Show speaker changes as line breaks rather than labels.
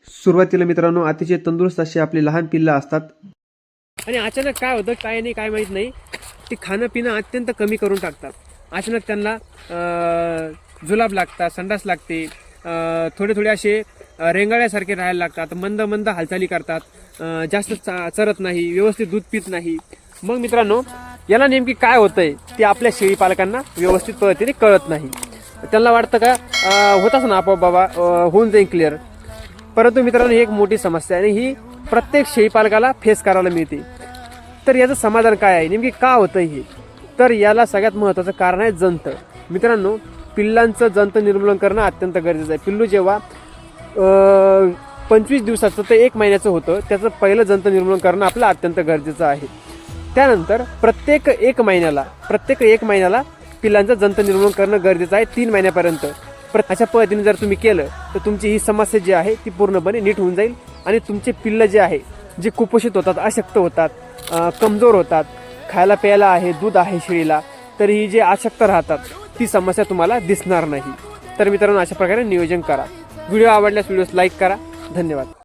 सुरुवातीला मित्रांनो अतिशय तंदुरुस्त अशी आपली लहान पिल्लं असतात
आणि अचानक काय होतं काय नाही काय माहीत नाही, ते खाणं पिणं अत्यंत कमी करून टाकतात. अचानक त्यांना जुलाब लागतात, संडास लागते, थोडे थोडे असे रेंगाळ्यासारखे राहायला लागतात, मंद मंद हालचाली करतात, जास्त चरत नाही, व्यवस्थित दूध पित नाही. मग मित्रांनो याला नेमकी काय होतंय ते आपल्या शेळी पालकांना व्यवस्थित पद्धतीने कळत नाही. त्यांना वाटतं का होताच ना आपोआप बाबा, होऊन जाईल क्लिअर. परंतु मित्रांनो ही एक मोठी समस्या आहे आणि ही प्रत्येक शेळी पालकाला फेस करायला मिळते. तर याचं समाधान काय आहे, नेमकी का होतं हे? तर याला सगळ्यात महत्त्वाचं कारण आहे जंत. मित्रांनो पिल्लांचं जंत निर्मूलन करणं अत्यंत गरजेचं आहे. पिल्लू जेव्हा 25 दिवसाचं ते 1 महिन्याचं होतं त्याचं पहिलं जंत निर्मूलन करणं आपलं अत्यंत गरजेचं आहे. त्यानंतर प्रत्येक एक महिन्याला पिल्लांचं जंत निर्मूलन करणं गरजेचं आहे 3 महिन्यापर्यंत. अशा पद्धतीने जर तुम्ही केलं तर तुमची ही समस्या जी आहे ती पूर्णपणे नीट होऊन जाईल आणि तुमचे पिल्लं जे आहे जे कुपोषित होतात, अशक्त होतात, कमजोर होतात, खायला प्यायला आहे, दूध आहे शेळीला, तर ही जे अशक्त राहतात ती समस्या तुम्हाला दिसणार नाही. तर मित्रांनो अशा प्रकारे नियोजन करा. व्हिडिओ आवडल्यास व्हिडिओस लाईक करा. धन्यवाद.